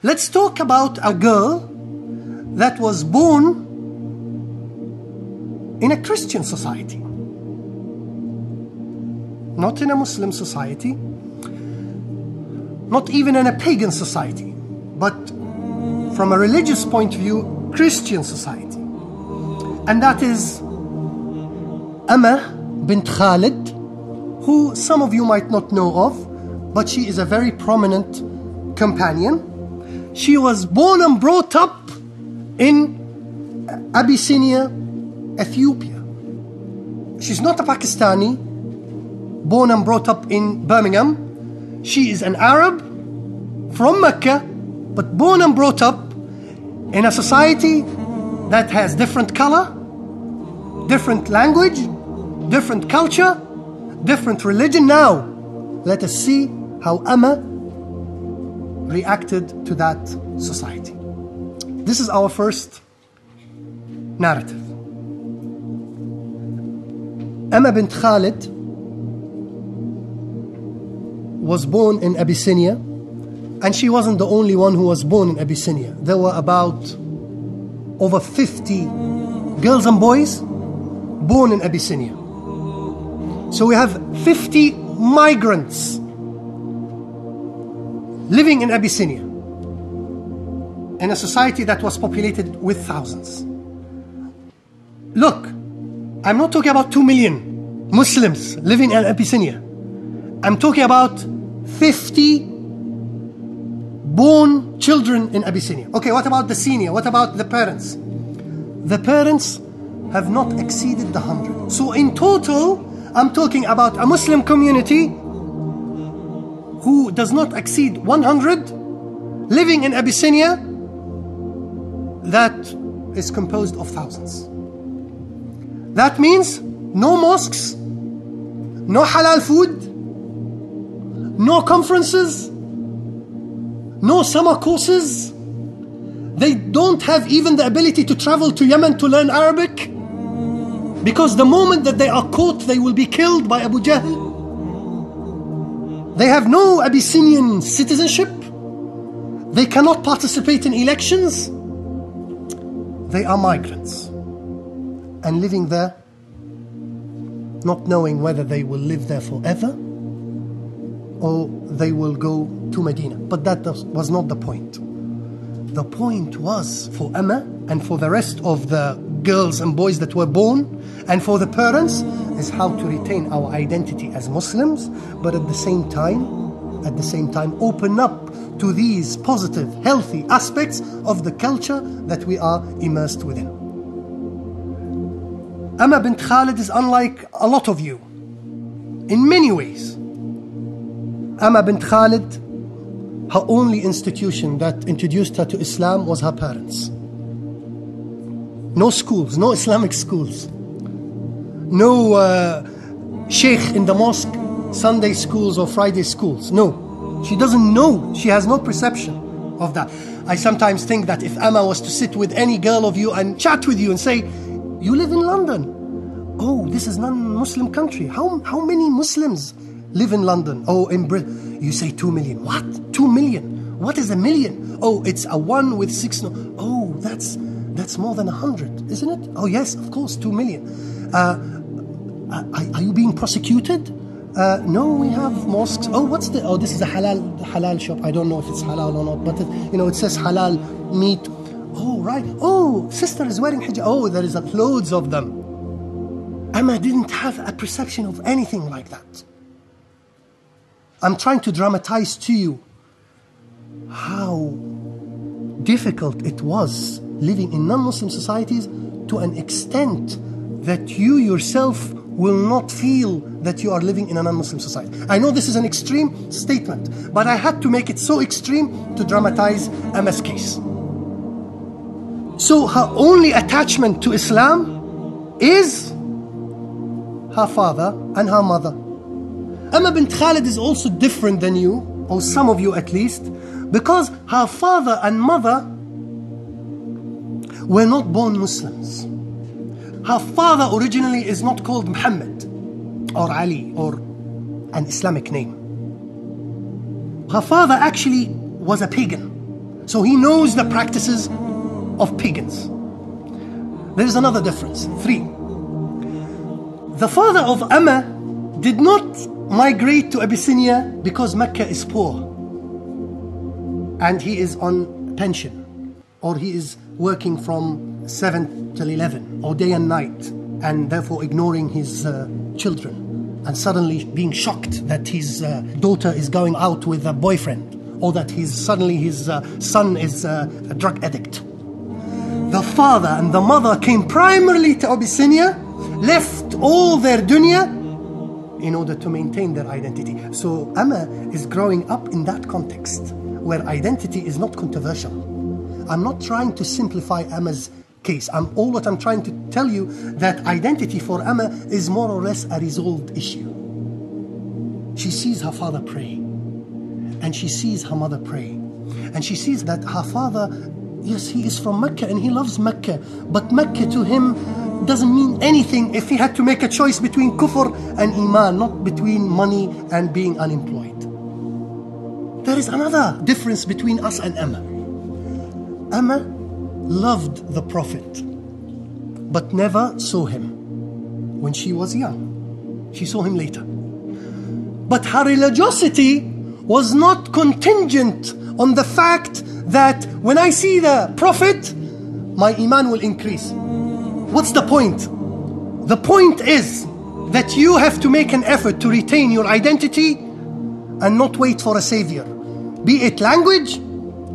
Let's talk about a girl that was born in a Christian society, not in a Muslim society, not even in a pagan society, but from a religious point of view, Christian society. And that is Amma bint Khalid, who some of you might not know of, but she is a very prominent companion. She was born and brought up in Abyssinia, Ethiopia. She's not a Pakistani, born and brought up in Birmingham. She is an Arab from Mecca, but born and brought up in a society that has different color, different language, different culture, different religion. Now, let us see how Amma reacted to that society. This is our first narrative. Amma bint Khalid was born in Abyssinia, and she wasn't the only one who was born in Abyssinia. There were about over 50 girls and boys born in Abyssinia. So we have 50 migrants living in Abyssinia, in a society that was populated with thousands. Look, I'm not talking about 2 million Muslims living in Abyssinia. I'm talking about 50 born children in Abyssinia. Okay, what about the senior? What about the parents? The parents have not exceeded the 100. So in total, I'm talking about a Muslim community who does not exceed 100 living in Abyssinia that is composed of thousands. That means no mosques, no halal food, no conferences, no summer courses. They don't have even the ability to travel to Yemen to learn Arabic, because the moment that they are caught, they will be killed by Abu Jahl. They have no Abyssinian citizenship. They cannot participate in elections. They are migrants and living there, not knowing whether they will live there forever or they will go to Medina. But that was not the point. The point was for Amma and for the rest of the girls and boys that were born, and for the parents, is how to retain our identity as Muslims, but at the same time open up to these positive, healthy aspects of the culture that we are immersed within. Amma bint Khalid is unlike a lot of you in many ways. Amma bint Khalid, her only institution that introduced her to Islam was her parents. No schools, no Islamic schools. No sheikh in the mosque, Sunday schools or Friday schools. No, she doesn't know. She has no perception of that. I sometimes think that if Amma was to sit with any girl of you and chat with you and say, you live in London. Oh, this is non-Muslim country. How many Muslims live in London? Oh, in Britain. You say 2 million. What? 2 million? What is a million? Oh, it's a 1 with 6. No. Oh, that's more than 100, isn't it? Oh, yes, of course, 2 million. Are you being prosecuted? No, we have mosques. Oh, this is a halal shop. I don't know if it's halal or not, but it says halal meat. Oh, right. Oh, sister is wearing hijab. Oh, there is loads of them. Amma didn't have a perception of anything like that. I'm trying to dramatize to you how difficult it was living in non-Muslim societies, to an extent that you yourself will not feel that you are living in a non-Muslim society. I know this is an extreme statement, but I had to make it so extreme to dramatize Amma's case. So her only attachment to Islam is her father and her mother. Amma bint Khalid is also different than you, or some of you at least, because her father and mother were not born Muslims. Her father originally is not called Muhammad or Ali or an Islamic name. Her father actually was a pagan. So he knows the practices of pagans. There is another difference. 3. The father of Amma did not migrate to Abyssinia because Mecca is poor and he is on pension, or he is working from 7 till 11 or day and night, and therefore ignoring his children, and suddenly being shocked that his daughter is going out with a boyfriend, or that suddenly his son is a drug addict. The father and the mother came primarily to Abyssinia, left all their dunya in order to maintain their identity. So Amma is growing up in that context where identity is not controversial. I'm not trying to simplify Amma's case. What I'm trying to tell you that identity for Amma is more or less a resolved issue. She sees her father pray, and she sees her mother pray, and she sees that her father, yes, he is from Mecca and he loves Mecca, but Mecca to him doesn't mean anything if he had to make a choice between kufr and iman, not between money and being unemployed. There is another difference between us and Amma. Amma loved the Prophet, but never saw him when she was young. She saw him later. But her religiosity was not contingent on the fact that when I see the Prophet, my iman will increase. What's the point? The point is that you have to make an effort to retain your identity and not wait for a savior. Be it language,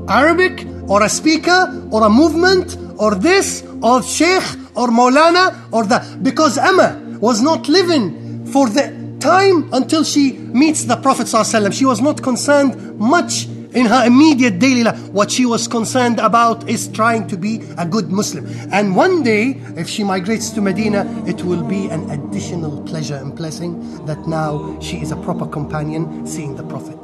Arabic, or a speaker, or a movement, or this, or sheikh, or Maulana, or that. Because Amma was not living for the time until she meets the Prophet ﷺ. She was not concerned much in her immediate daily life. What she was concerned about is trying to be a good Muslim. And one day, if she migrates to Medina, it will be an additional pleasure and blessing that now she is a proper companion seeing the Prophet.